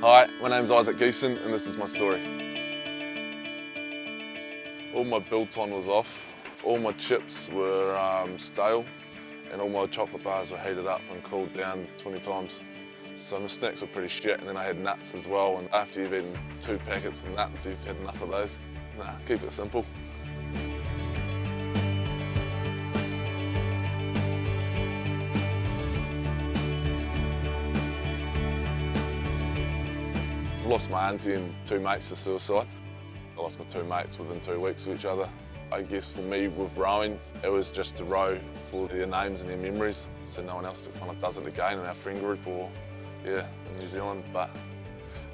Hi, my name's Isaac Giesen and this is my story. All my biltong was off, all my chips were stale and all my chocolate bars were heated up and cooled down 20 times. So my snacks were pretty shit, and then I had nuts as well, and after you've eaten 2 packets of nuts you've had enough of those. Nah, keep it simple. I lost my auntie and 2 mates to suicide. I lost my 2 mates within 2 weeks of each other. I guess for me with rowing, it was just to row for their names and their memories, so no one else kind of does it again in our friend group or in New Zealand. But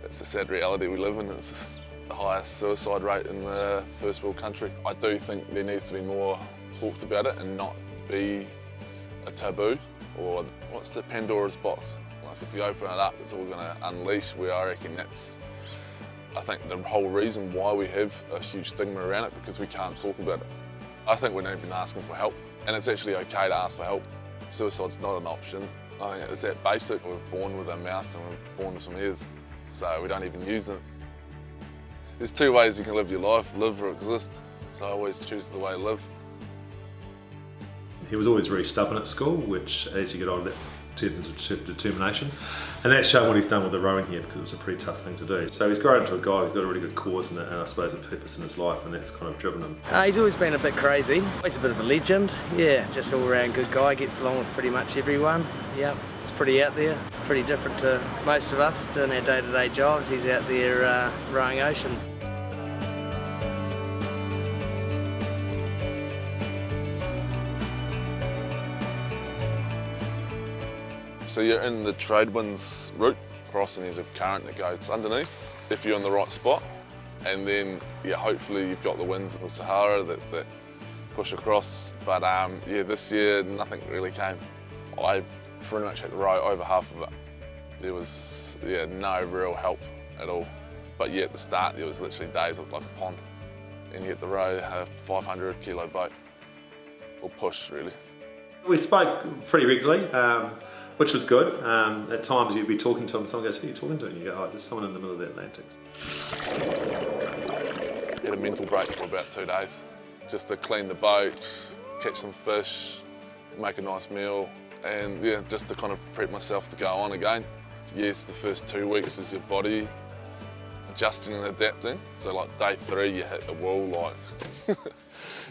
it's a sad reality we live in. It's the highest suicide rate in the first world country. I do think there needs to be more talked about it and not be a taboo, or what's the Pandora's box? Like if you open it up, it's all going to unleash where I reckon that's, I think, the whole reason why we have a huge stigma around it, because we can't talk about it. I think we're not even asking for help, and it's actually okay to ask for help. Suicide's not an option. I think it's that basic. We're born with a mouth and we're born with some ears, so we don't even use them. There's 2 ways you can live your life, live or exist, so I always choose the way to live. He was always very stubborn at school, which as you get older, that turned into determination. And that's shown what he's done with the rowing here, because it was a pretty tough thing to do. So he's grown into a guy who's got a really good cause and I suppose a purpose in his life, and that's kind of driven him. He's always been a bit crazy. He's a bit of a legend. Yeah, just all around good guy, gets along with pretty much everyone. Yeah, it's pretty out there, pretty different to most of us doing our day-to-day jobs. He's out there rowing oceans. So you're in the trade winds route, crossing there's a current that goes underneath if you're in the right spot, and then hopefully you've got the winds in the Sahara that push across. But this year nothing really came. I pretty much had to row over half of it. There was no real help at all. But at the start there was literally days of like a pond, and you had to row a 500 kilo boat, or push really. We spoke pretty regularly. Which was good. At times you'd be talking to him and someone goes, who are you talking to? And you go, oh, there's someone in the middle of the Atlantic. Had a mental break for about 2 days, just to clean the boat, catch some fish, make a nice meal, and just to kind of prep myself to go on again. Yes, the first 2 weeks is your body adjusting and adapting. So like day 3, you hit the wall like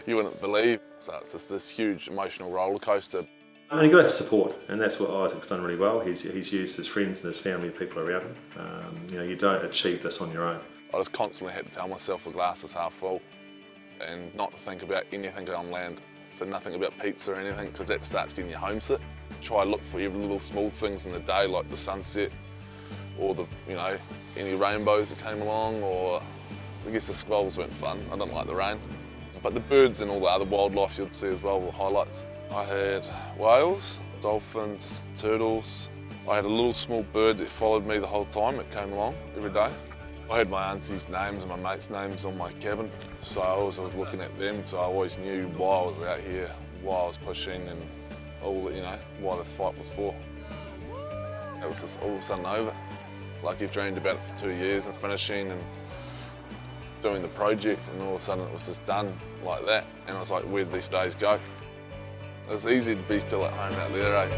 you wouldn't believe. So it's just this huge emotional roller coaster. And you've got to have support, and that's what Isaac's done really well. He's used his friends and his family and people around him. You don't achieve this on your own. I just constantly had to tell myself the glass is half full and not to think about anything on land. So nothing about pizza or anything, because that starts getting you homesick. Try to look for every little small things in the day, like the sunset or the any rainbows that came along, or I guess the squalls weren't fun. I don't like the rain. But the birds and all the other wildlife you'd see as well were highlights. I had whales, dolphins, turtles. I had a little small bird that followed me the whole time. It came along every day. I had my auntie's names and my mates' names on my cabin, so I was looking at them, so I always knew why I was out here, why I was pushing, and all why this fight was for. It was just all of a sudden over. Like you've dreamed about it for 2 years and finishing and doing the project, and all of a sudden it was just done like that. And I was like, where did these days go? It was easy to feel at home out there, eh?